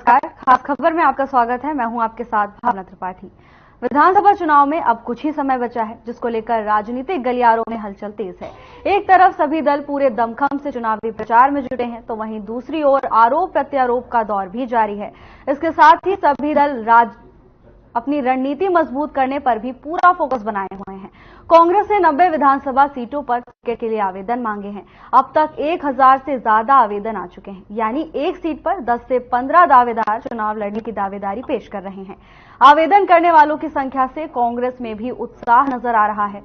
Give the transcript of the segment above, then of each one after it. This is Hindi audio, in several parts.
नमस्कार, खास खबर में आपका स्वागत है। मैं हूं आपके साथ भावना त्रिपाठी। विधानसभा चुनाव में अब कुछ ही समय बचा है, जिसको लेकर राजनीतिक गलियारों में हलचल तेज है। एक तरफ सभी दल पूरे दमखम से चुनावी प्रचार में जुटे हैं, तो वहीं दूसरी ओर आरोप प्रत्यारोप का दौर भी जारी है। इसके साथ ही सभी दल अपनी रणनीति मजबूत करने पर भी पूरा फोकस बनाए हुए हैं। कांग्रेस ने 90 विधानसभा सीटों पर टिकट के लिए आवेदन मांगे हैं। अब तक 1000 से ज्यादा आवेदन आ चुके हैं, यानी एक सीट पर 10 से 15 दावेदार चुनाव लड़ने की दावेदारी पेश कर रहे हैं। आवेदन करने वालों की संख्या से कांग्रेस में भी उत्साह नजर आ रहा है।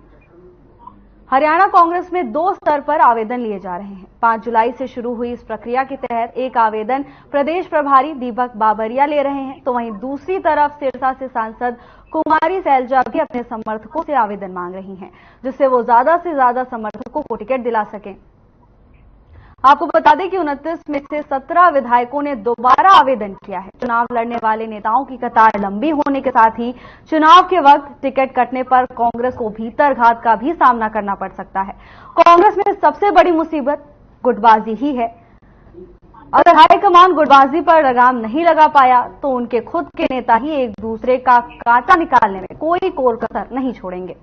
हरियाणा कांग्रेस में 2 स्तर पर आवेदन लिए जा रहे हैं। 5 जुलाई से शुरू हुई इस प्रक्रिया के तहत एक आवेदन प्रदेश प्रभारी दीपक बाबरिया ले रहे हैं, तो वहीं दूसरी तरफ सिरसा से सांसद कुमारी सैलजा भी अपने समर्थकों से आवेदन मांग रही हैं, जिससे वो ज्यादा से ज्यादा समर्थकों को टिकट दिला सकें। आपको बता दें कि 29 में से 17 विधायकों ने दोबारा आवेदन किया है। चुनाव लड़ने वाले नेताओं की कतार लंबी होने के साथ ही चुनाव के वक्त टिकट कटने पर कांग्रेस को भीतरघात का भी सामना करना पड़ सकता है। कांग्रेस में सबसे बड़ी मुसीबत गुटबाजी ही है। अगर हाईकमान गुटबाजी पर लगाम नहीं लगा पाया तो उनके खुद के नेता ही एक दूसरे का कांटा निकालने में कोई कोर कसर नहीं छोड़ेंगे।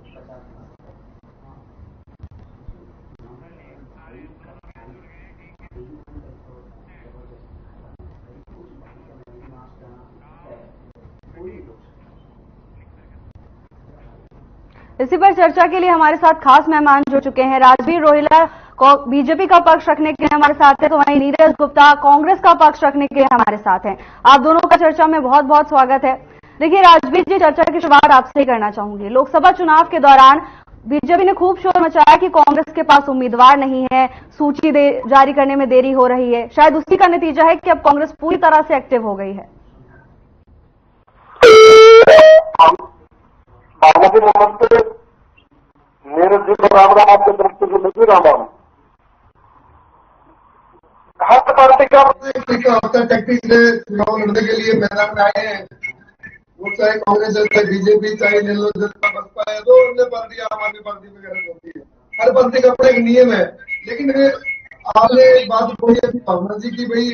इसी पर चर्चा के लिए हमारे साथ खास मेहमान जुड़ चुके हैं। राजवीर रोहिला बीजेपी का पक्ष रखने के लिए हमारे साथ है, तो वहीं नीरज गुप्ता कांग्रेस का पक्ष रखने के लिए हमारे साथ हैं। आप दोनों का चर्चा में बहुत बहुत स्वागत है। देखिए राजवीर जी, चर्चा की शुरुआत आपसे ही करना चाहूंगी। लोकसभा चुनाव के दौरान बीजेपी ने खूब शोर मचाया कि कांग्रेस के पास उम्मीदवार नहीं है, सूची जारी करने में देरी हो रही है। शायद उसी का नतीजा है कि अब कांग्रेस पूरी तरह से एक्टिव हो गई है। नीरज जी को राम राम, आपके तरफ से भी राम राम। हर पार्टी का टैक्टिक्स है, चुनाव लड़ने के लिए मैदान में आए हैं। वो चाहे कांग्रेस है, चाहे बीजेपी, चाहे जनता बसपा है, तो अन्य पार्टी आम आदमी पार्टी वगैरह होती है। हर पार्टी का अपना एक नियम है। लेकिन आपने एक बात बोली है भावना जी की, भाई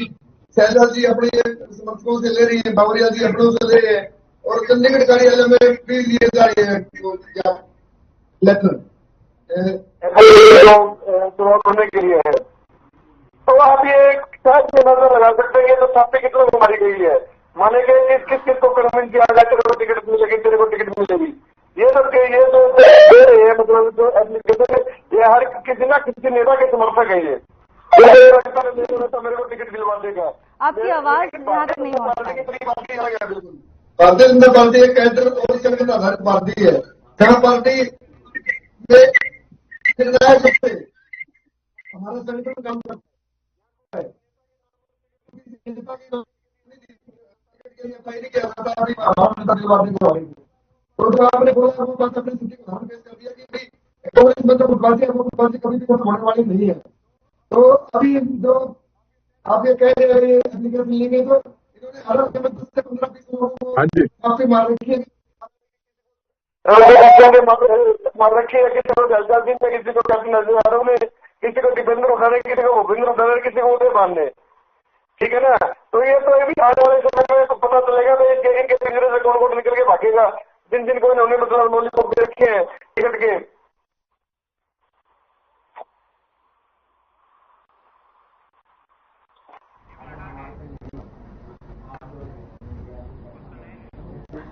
सैलजा जी अपने समर्थकों से ले रही है, बावरिया जी अपनों से ले रहे हैं, और चंडीगढ़ कार्यालय में भी लिए जा रहे हैं लेटर चुनाव होने के लिए है। तो आप ये शायद नजर लगा सकते हैं कि तो छापे कितने को मारी गई है। माने कि किस को कमेंट किया गया, तेरे को टिकट मिलेगी, तेरे को टिकट मिलेगी। ये तो दे रहे हैं, मतलब जो एप्लीकेशन है, ये हर किसी ना किसी नेता के समर्थक है। ये मेरे को टिकट दिलवा देगा। आपकी आवाज यहाँ तक नहीं भारतीय जनता पार्टी एक कैडर और संगठन आधारित पार्टी है, जहाँ पार्टी हमारा संगठन काम करता है। तो आपने बोला वो बात अपनी स्थिति को ध्यान पेश कर दिया कि भाई कांग्रेस में तो गुटबाजी कभी भी होने वाली नहीं है। तो अभी जो आप ये कह रहे हैं एप्लीकेशन लेंगे, तो इन्होंने हर समय 10 से 15-20 लोगों को काफी मार रखी है। मार रखी है, किसी को जलसा दिन में, किसी को कैप्टन नजर में, किसी को दीपेंद्र उठा रहे, किसी को भूपेंद्र उठा रहे, किसी को उठे बांधने। ठीक है ना। तो ये भी आने वाले समय में तो पता चलेगा तो इनके पिंजरे से कौन कौन निकल के भागेगा, जिन को इन्होंने मतलब लॉलीपॉप दे रखे हैं टिकट के।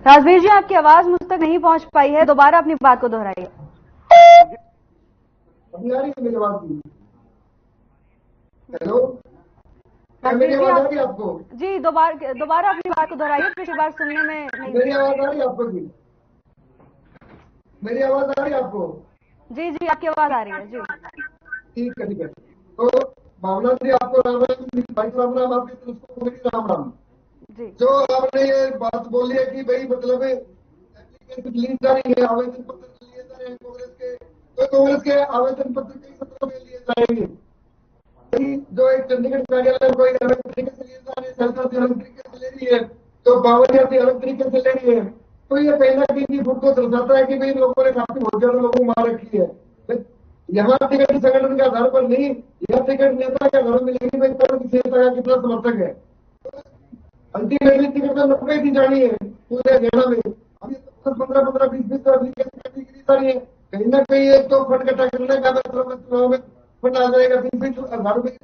राजवीर जी, आपकी आवाज मुझ तक नहीं पहुंच पाई है, दोबारा अपनी बात को दोहराइए। हेलो, मेरी आवाज आ रही है आपको? जी, दोबारा अपनी बात को दोहराइए, पिछली बार सुनने में नहीं। मेरी आवाज आ रही है आपको? जी, मेरी आवाज आ रही है आपको? जी जी, आपकी आवाज आ रही है जी। ठीक है, ठीक है। तो भावना जी आपको राम राम, आपकी तरफ को मेरी राम राम जी। जो आपने ये बात बोली है कि भाई मतलब एप्लीकेशन ली जा रही है, आवेदन पत्र लिए जा रहे हैं कांग्रेस के, तो कांग्रेस के आवेदन पत्र कई सत्रों में लिए जाएंगे। जो एक चंडीगढ़ कार्यालय कोई अलग तरीके से लिए जा रहे हैं, सरकार से अलग तरीके से ले रही है, तो बावरिया से अलग तरीके से ले रही है। तो ये कहीं ना कहीं फुट को दर्शाता है कि भाई लोगों ने काफी बहुत ज्यादा लोगों को मार रखी है। यहाँ टिकट संगठन के आधार पर नहीं, यह टिकट नेता के आधार में मिलेगी, भाई कौन किसी नेता का कितना समर्थक है। अल्टीमेटली टिकट तो 90 की जानी है पूरे हरियाणा में। अभी 15-15, 20-20 एप्लीकेशन की सारी है। कहीं ना कहीं एक तो फंड इकट्ठा करने का चुनाव में फंड आ जाएगा। 20-20 हजार रुपए की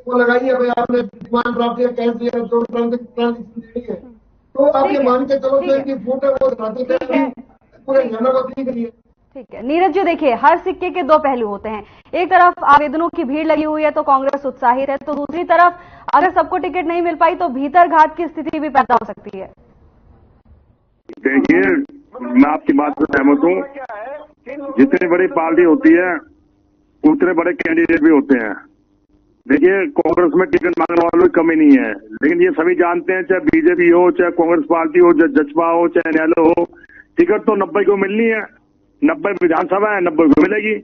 वो लगाई है भाई आपने डिमांड ड्राफ्ट या कैश दिया जो ट्रांजेक्शन देनी है, तो आप ये मान के चलो जो इनकी फूट है वो बनाते पूरे हरियाणा को ठीक करिए। ठीक है नीरज जी, देखिए हर सिक्के के दो पहलू होते हैं। एक तरफ आवेदनों की भीड़ लगी हुई है तो कांग्रेस उत्साहित है, तो दूसरी तरफ अगर सबको टिकट नहीं मिल पाई तो भीतर घात की स्थिति भी पैदा हो सकती है। देखिए मैं आपकी बात से सहमत हूँ। जितनी बड़ी पार्टी होती है उतने बड़े कैंडिडेट भी होते हैं। देखिए कांग्रेस में टिकट मांगने वालों की कमी नहीं है, लेकिन ये सभी जानते हैं, चाहे बीजेपी हो, चाहे कांग्रेस पार्टी हो, चाहे जसपा हो, चाहे न्यायालय हो, टिकट तो 90 को मिलनी है। 90 विधानसभा है, 90 को मिलेगी।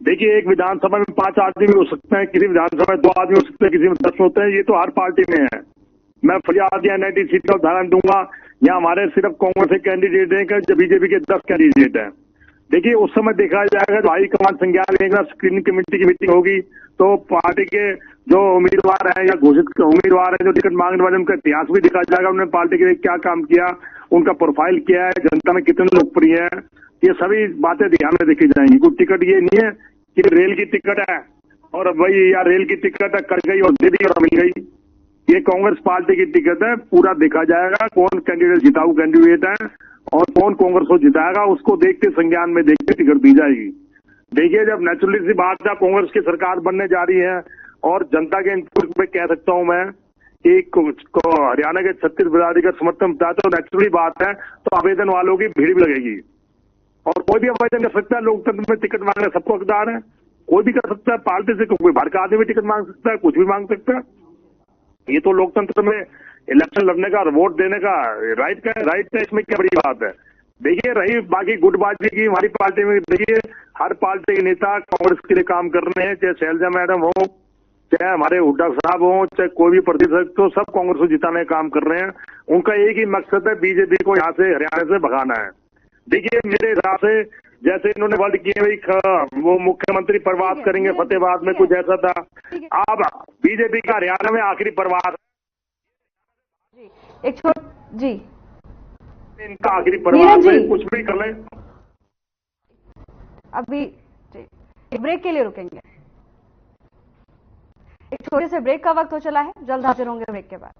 देखिए एक विधानसभा में 5 आदमी भी हो सकते हैं, किसी विधानसभा में 2 आदमी हो सकते हैं, किसी में 10 होते हैं। ये तो हर पार्टी में है। मैं फरियाद या एनआईटी सीट का उदाहरण दूंगा। यहाँ हमारे सिर्फ कांग्रेस के कैंडिडेट हैं, जब बीजेपी के 10 कैंडिडेट हैं। देखिए उस समय देखा जाएगा जो हाईकमान संज्ञान लेगा, स्क्रीनिंग कमेटी की मीटिंग होगी, तो पार्टी के जो उम्मीदवार हैं या घोषित उम्मीदवार हैं जो टिकट मांगने वाले, उनका इतिहास भी दिखा जाएगा, उन्होंने पार्टी के लिए क्या काम किया, उनका प्रोफाइल क्या है, जनता में कितने लोकप्रिय है, ये सभी बातें ध्यान में देखी जाएंगी। कुछ टिकट ये नहीं है कि रेल की टिकट है और वही या रेल की टिकट है कट गई और दे दी और मिल गई। ये कांग्रेस पार्टी की टिकट है, पूरा देखा जाएगा कौन कैंडिडेट जिताऊ कैंडिडेट है और कौन कांग्रेस को जिताएगा, उसको देख के संज्ञान में देख के टिकट दी जाएगी। देखिए जब नेचुरली सी बात है कांग्रेस की सरकार बनने जा रही है और जनता के इनपुट पे कह सकता हूं मैं कि हरियाणा के 36 बिरादरी का समर्थन बताते तो नेचुरली बात है, तो आवेदन वालों की भीड़ भी लगेगी और कोई भी आवेदन कर सकता है। लोकतंत्र में टिकट मांगने सबको हकदार है, कोई भी कर सकता है। पार्टी से कोई बाहर का आदमी भी टिकट मांग सकता है, कुछ भी मांग सकता है। ये तो लोकतंत्र में इलेक्शन लड़ने का, वोट देने का राइट है, इसमें क्या बड़ी बात है। देखिए रही बाकी गुटबाजी की हमारी पार्टी में, देखिए हर पार्टी के नेता कांग्रेस के लिए काम कर रहे हैं, चाहे शैलजा मैडम हो, चाहे हमारे हुड्डा साहब हो, चाहे कोई भी प्रतिनिधि, तो सब कांग्रेस को जिताने का काम कर रहे हैं। उनका एक ही मकसद है बीजेपी को यहाँ से हरियाणा से भगाना है। देखिए मेरे हिसाब से जैसे इन्होंने वर्ड किए भाई वो मुख्यमंत्री प्रवास करेंगे फतेहाबाद में, कुछ ऐसा था। अब बीजेपी का हरियाणा में आखिरी प्रवास एक छोट जी इनका आखिरी प्रवास है, कुछ भी कर लें। अभी एक ब्रेक के लिए रुकेंगे, एक छोटे से ब्रेक का वक्त हो चला है, जल्द हाजिर होंगे ब्रेक के बाद।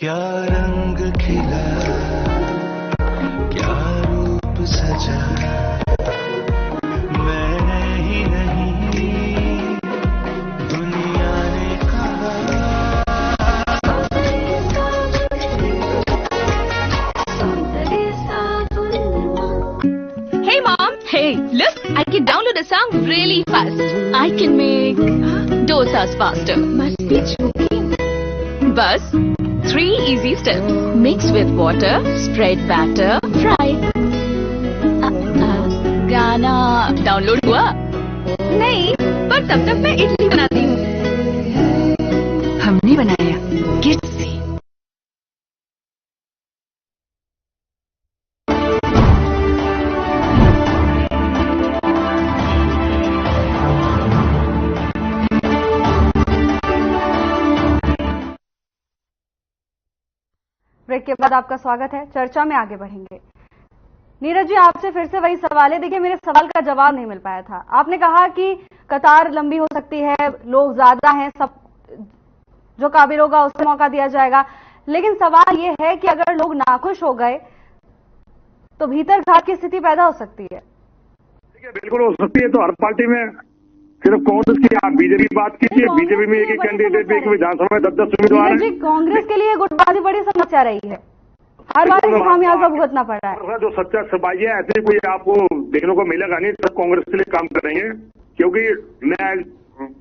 क्या रंग खिला, क्या रूप सजा, मैंने ही नहीं दुनिया ने कहा। Hey mom, hey, look, I can download a song really fast. I can make dosas faster. Must be joking. Bus 3 easy steps. Mix with water, spread batter, fry. गाना डाउनलोड हुआ? नहीं, पर तब तक मैं इडली बनाती हूँ। हमने बनाया किट से। ब्रेक के बाद आपका स्वागत है। चर्चा में आगे बढ़ेंगे। नीरज जी आपसे फिर से वही सवाल है। देखिए मेरे सवाल का जवाब नहीं मिल पाया था। आपने कहा कि कतार लंबी हो सकती है, लोग ज्यादा हैं, सब जो काबिल होगा उसको मौका दिया जाएगा, लेकिन सवाल ये है कि अगर लोग नाखुश हो गए तो भीतर घात की स्थिति पैदा हो सकती है। देखिए बिल्कुल हो सकती है, तो हर पार्टी में सिर्फ कांग्रेस की, आप बीजेपी की बात कीजिए, बीजेपी में एक कैंडिडेट एक विधानसभा में 10-10 उम्मीदवार हैं। कांग्रेस के लिए गुटबाजी बड़ी समस्या रही है, हर बार इसे खामियाजा भुगतना पड़ रहा है। जो सच्चा सफाई है ऐसे कोई आपको देखने को मिलेगा नहीं, सब कांग्रेस के लिए काम करेंगे। क्योंकि मैं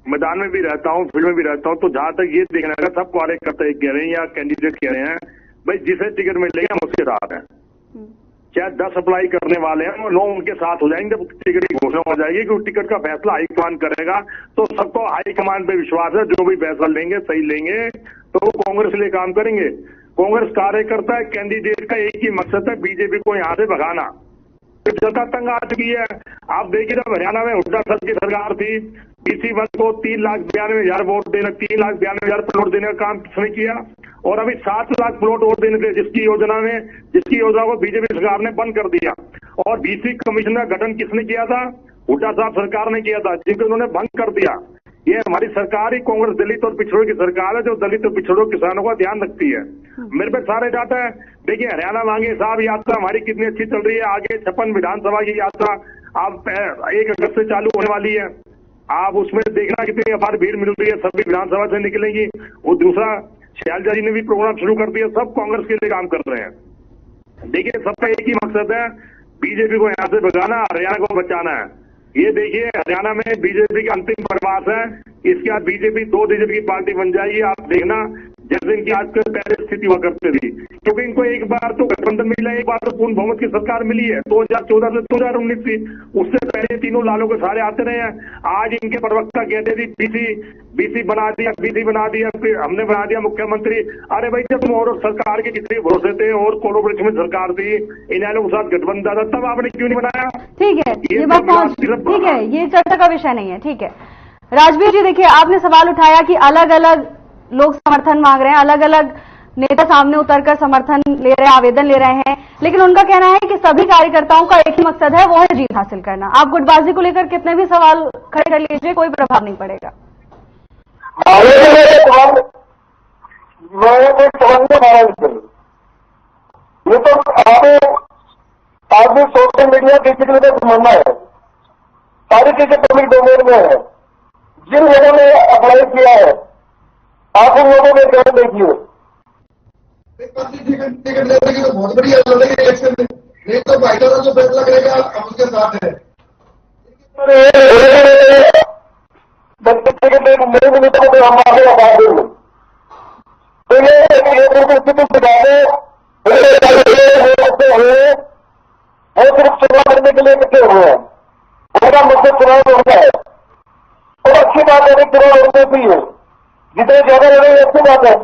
मैदान में भी रहता हूँ, फील्ड में भी रहता हूँ, तो जहां तक ये देखना है सब कार्यकर्ता कह रहे हैं या कैंडिडेट कह रहे हैं भाई जिसे टिकट मिलेगा हम उसके साथ हैं। चाहे 10 अप्लाई करने वाले हैं और 9 उनके साथ हो जाएंगे जब टिकट की घोषणा हो जाएगी, क्योंकि टिकट का फैसला हाईकमान करेगा। तो सबको हाईकमान पे विश्वास है, जो भी फैसला लेंगे सही लेंगे, तो कांग्रेस के लिए काम करेंगे। कांग्रेस कार्यकर्ता है, कैंडिडेट का एक ही मकसद है, बीजेपी को यहाँ से भगाना। तो जनता तंग आ चुकी है। आप देखिए, जब हरियाणा में हुड्डा साहब की सरकार थी, बीसी वन को 3,92,000 वोट देने, 3,92,000 प्लॉट देने का काम किसने किया? और अभी 7 लाख प्लॉट वोट देने थे, जिसकी योजना को बीजेपी सरकार ने बंद कर दिया। और बीसी कमीशन का गठन किसने किया था? हुड्डा साहब सरकार ने किया था, जिनको उन्होंने भंग कर दिया। ये हमारी सरकार ही कांग्रेस दलित और पिछड़ों की सरकार है, जो दलित और पिछड़ों किसानों का ध्यान रखती है। मेरे पे सारे डाटा है। देखिए, हरियाणा मांगे साहब यात्रा हमारी कितनी अच्छी चल रही है। आगे 56 विधानसभा की यात्रा आप 1 अगस्त से चालू होने वाली है। आप उसमें देखना कितनी अपार भीड़ मिल रही है, सभी विधानसभा से निकलेंगी। और दूसरा, शैलजा जी ने भी प्रोग्राम शुरू कर दिया, सब कांग्रेस के लिए काम कर रहे हैं। देखिए, सबका एक ही मकसद है, बीजेपी को यहाँ से भगाना, हरियाणा को बचाना है। ये देखिए, हरियाणा में बीजेपी का अंतिम प्रवास है। इसके बाद बीजेपी 2 डिजिट की पार्टी बन जाएगी। आप देखना, जैसे इनकी आजकल पहले स्थिति हुआ करती थी, क्योंकि इनको एक बार तो गठबंधन मिला, एक बार तो पूर्ण बहुमत की सरकार मिली है 2014 से 2019 थी। उससे पहले तीनों लालों के सारे आते रहे हैं। आज इनके प्रवक्ता कहते थे बीसी बना दिया, फिर हमने बना दिया मुख्यमंत्री। अरे भाई, जब तुम और सरकार के कितने भरोसे थे और कोरोपरेशन में सरकार थी, इन्हें के साथ गठबंधन था, तब आपने क्यों नहीं बनाया? ठीक है, ये बात ठीक है, ये चर्चा का विषय नहीं है। ठीक है राजवीर जी, देखिए आपने सवाल उठाया कि अलग अलग लोग समर्थन मांग रहे हैं, अलग अलग नेता सामने उतरकर समर्थन ले रहे हैं, आवेदन ले रहे हैं, लेकिन उनका कहना है कि सभी कार्यकर्ताओं का एक ही मकसद है, वो है जीत हासिल करना। आप गुटबाजी को लेकर कितने भी सवाल खड़े कर लीजिए, कोई प्रभाव नहीं पड़ेगा। ये तो आदमी सोशल मीडिया किसी के लिए समझना है, सारी चीजें पब्लिक डोमेन में है। जिन लोगों ने अप्लाई किया है, आप उन लोगों में ध्यान देखिए। टिकट लेने तो बहुत बढ़िया लड़ेगी इलेक्शन में, नहीं तो भाईचारा जो फैसला करेगा हम उसके साथ है। टिकट नहीं मिली तो हम आगे लगा देंगे। तो ये स्थिति सुधारे वो सिर्फ चुनाव करने के लिए निकले हुए हैं। उनका मुझसे चुनाव होता है और अच्छी बात है, चुनाव होने चाहिए, जितने ज्यादा लड़े अच्छी बात है।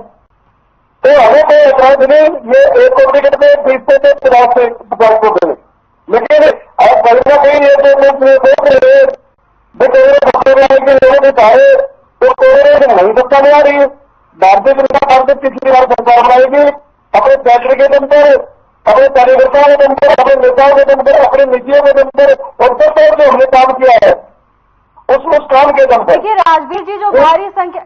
तो हमें कोई ऐतराज नहीं, ये एक और टिकट में 20 से 50 को दें, लेकिन अब कहीं ना कहीं ये जो लोग लोगों के चाहे तो कांग्रेस नहीं सत्ता में आ रही है। भारतीय जनता पार्टी पिछली बार सरकार बनाएगी अपने पैटर्न के दम पर, अपने कार्यकर्ताओं के दम पर, अपने नेताओं के दम पर, अपने नीतियों के दम पर, और जो हमने काम किया है उस काम के दम पर। देखिए राजवीर जी, जो भारी संख्या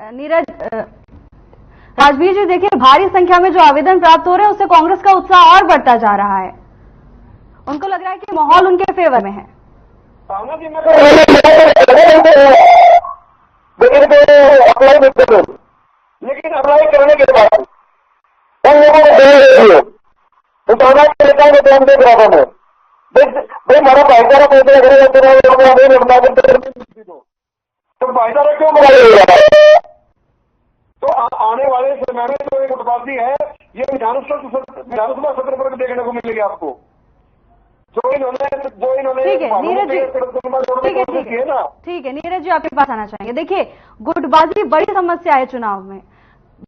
राजवीर जी देखिए, भारी संख्या में जो आवेदन प्राप्त हो रहे हैं, उससे कांग्रेस का उत्साह और बढ़ता जा रहा है। उनको लग रहा है कि माहौल उनके फेवर में है। लेकिन अप्लाई करने के बाद उन लोगों को उठाना नेताओं को ध्यान देख रहा था। भाई हमारा भाईचारा कैसे तो भाईचारा क्यों बनाया? तो आने वाले समय में जो एक गुटबाजी है, ये विधानसभा सत्र पर देखने को मिलेगी आपको। जो इन्होंने ठीक है नीरज जी, आपके पास आना चाहेंगे। देखिए, गुटबाजी बड़ी समस्या है चुनाव में।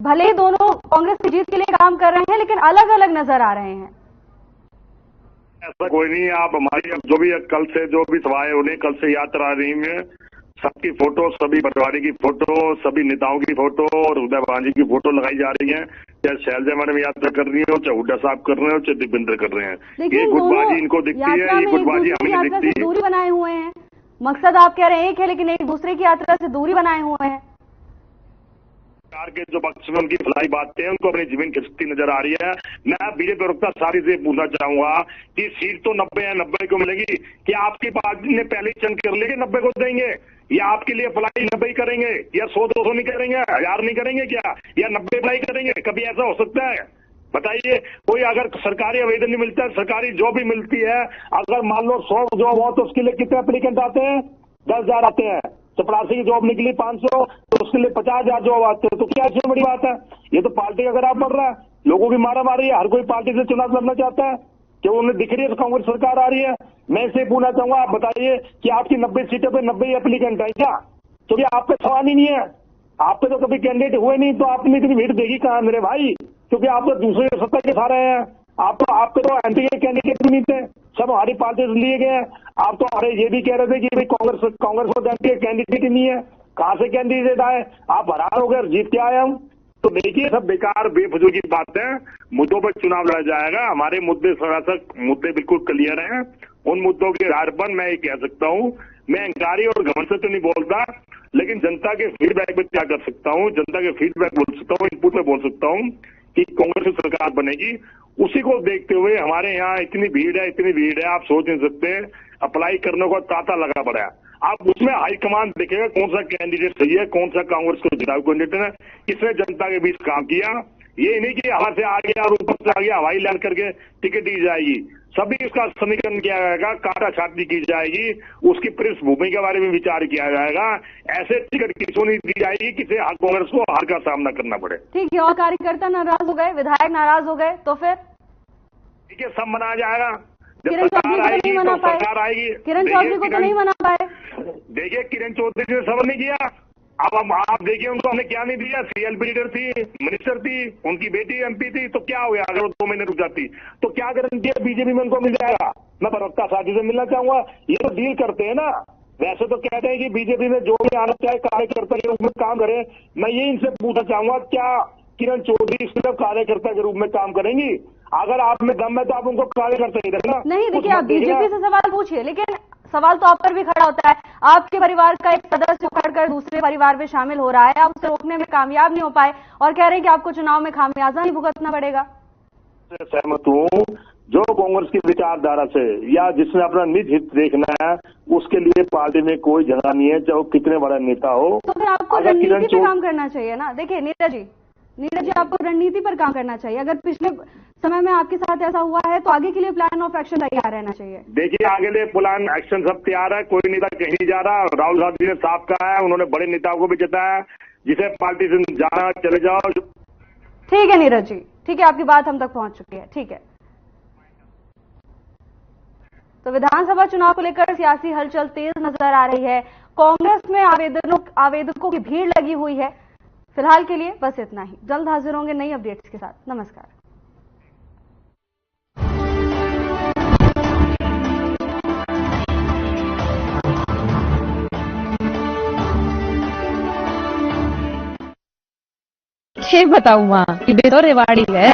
भले ही दोनों कांग्रेस की जीत के लिए काम कर रहे हैं, लेकिन अलग अलग नजर आ रहे हैं। ऐसा कोई नहीं। आप हमारी जो भी कल से जो भी सभाएं होने, कल से यात्रा आ रही है, सबकी फोटो, सभी पटवारी की फोटो, सभी नेताओं की फोटो और उदय भांजी की फोटो लगाई जा रही है। चाहे शैलजा मैडम यात्रा कर रही है, चाहे हुड्डा साहब कर रहे हो, चाहे दीपेंद्र कर रहे हैं। ये गुटबाजी इनको दिखती है, ये गुटबाजी हमें नहीं दिखती। दूरी बनाए हुए हैं, मकसद आप कह रहे हैं एक है, लेकिन एक दूसरे की यात्रा से दूरी बनाए हुए हैं। सरकार के जो पक्ष में उनकी फलाई बातें हैं, उनको अपनी जमीन खिसकती नजर आ रही है। मैं बीजेपी प्रवक्ता सारी से पूछना चाहूंगा कि सीट तो 90 है, 90 को मिलेगी। क्या आपकी पार्टी ने पहले चंद कर लेके 90 को देंगे, या आपके लिए फलाई 90 करेंगे, या 100-200 नहीं करेंगे, 1000 नहीं करेंगे क्या, या 90 फलाई करेंगे? कभी ऐसा हो सकता है? बताइए। कोई अगर सरकारी आवेदन नहीं मिलता है, सरकारी जॉब भी मिलती है, अगर मान लो 100 जॉब हो तो उसके लिए कितने एप्लीकेंट आते हैं? 10,000 आते हैं। चपरासी की जॉब निकली 500, तो उसके लिए 50,000 जॉब आते हैं। तो क्या इसमें बड़ी बात है? ये तो पार्टी का खराब पड़ रहा है, लोगों की मारा मारी है। हर कोई पार्टी से चुनाव लड़ना चाहता है, क्यों उन्हें दिख रही है कांग्रेस सरकार आ रही है। मैं इसे पूछना चाहूंगा, आप बताइए कि आपकी 90 सीटों पे 90 एप्लीकेंट है क्या? तो क्या आप पे सवाल ही नहीं है? आप पे तो कभी कैंडिडेट हुए नहीं, तो आपने इतनी भीड़ देखी कहाँ मेरे भाई? क्योंकि आप तो दूसरे सत्ता के खा रहे हैं। आप पे तो एमपी के कैंडिडेट भी नहीं थे, सब हमारी पार्टी से लिए गए। आप तो अरे ये भी कह रहे थे कि भाई कांग्रेस और एमपी के कैंडिडेट ही नहीं है, कहाँ से कैंडिडेट आए? आप हैरान हो गए, जीत के आए हम। तो देखिए, सब बेकार बेफजूल की बात है। मुद्दों पर चुनाव लड़ा जाएगा। हमारे मुद्दे बिल्कुल क्लियर हैं। उन मुद्दों के आधार पर मैं ये कह सकता हूँ, मैं अहंकारी और घमंड से तो नहीं बोलता, लेकिन जनता के फीडबैक में क्या कर सकता हूँ, जनता के फीडबैक बोल सकता हूँ, इनपुट में बोल सकता हूँ कि कांग्रेस की सरकार बनेगी। उसी को देखते हुए हमारे यहाँ इतनी भीड़ है, आप सोच नहीं सकते। अप्लाई करने को तांता लगा पड़ा है। आप उसमें हाईकमान देखेगा कौन सा कैंडिडेट सही है, कौन सा कांग्रेस को जिताऊ कैंडिडेट है, किसने जनता के बीच काम किया। ये नहीं कि हवा से आ गया और ऊपर से आ गया, हवाई लैंड करके टिकट दी जाएगी। सभी इसका समीकरण किया जाएगा, काटा छांटी की जाएगी, उसकी पृष्ठभूमि के बारे में विचार किया जाएगा। ऐसे टिकट किसको नहीं दी जाएगी किसे कांग्रेस को हार का सामना करना पड़े। ठीक है, और कार्यकर्ता नाराज हो गए, विधायक नाराज हो गए, तो फिर ठीक है, सब मनाया जाएगा। किरण चौधरी को नहीं मना पाए, किरण चौधरी को तो नहीं मना पाए। देखिए, किरण चौधरी ने सबर नहीं किया। अब आप देखिए, उनको हमने क्या नहीं दिया। सीएलपी लीडर थी, मिनिस्टर थी, उनकी बेटी एमपी थी, तो क्या हो गया? अगर वो 2 महीने रुक जाती तो क्या गारंटी है बीजेपी में उनको मिल जाएगा? मैं प्रवक्ता साथी से मिलना चाहूंगा। ये तो डील करते हैं ना। वैसे तो कहते हैं कि बीजेपी में जो भी आना चाहे कार्यकर्ता के रूप में काम करे। मैं ये इनसे पूछना चाहूंगा, क्या किरण चौधरी सिर्फ कार्यकर्ता के रूप में काम करेंगी? अगर आप में दम है तो आप उनको कार्यकर्ता ही रखना। नहीं, देखिए, आप बीजेपी से सवाल पूछिए, लेकिन सवाल तो आप पर भी खड़ा होता है। आपके परिवार का एक सदस्य उखड़कर दूसरे परिवार में शामिल हो रहा है, आप उसे रोकने में कामयाब नहीं हो पाए और कह रहे हैं कि आपको चुनाव में खामियाजा नहीं भुगतना पड़ेगा। सहमत हूँ। जो कांग्रेस की विचारधारा से या जिसने अपना निज हित देखना है, उसके लिए पार्टी में कोई जगह नहीं है, चाहे वो कितने बड़ा नेता हो। तो फिर आपको रणनीति पे काम करना चाहिए ना। देखिए नीरज जी, आपको रणनीति पर काम करना चाहिए। अगर पिछले समय में आपके साथ ऐसा हुआ है तो आगे के लिए प्लान ऑफ एक्शन तैयार रहना चाहिए। देखिए, आगे लिए प्लान एक्शन सब तैयार है। कोई नेता कहीं नहीं जा रहा। राहुल गांधी ने साफ कहा है, उन्होंने बड़े नेताओं को भी जताया, जिसे पार्टी से जाना चले जाओ। ठीक है नीरज जी, ठीक है, आपकी बात हम तक पहुंच चुकी है। ठीक है, तो विधानसभा चुनाव को लेकर सियासी हलचल तेज नजर आ रही है। कांग्रेस में आवेदकों की भीड़ लगी हुई है। फिलहाल के लिए बस इतना ही। जल्द हाजिर होंगे नई अपडेट्स के साथ। नमस्कार। बताऊं माँ कि बेतो रेवाड़ी है।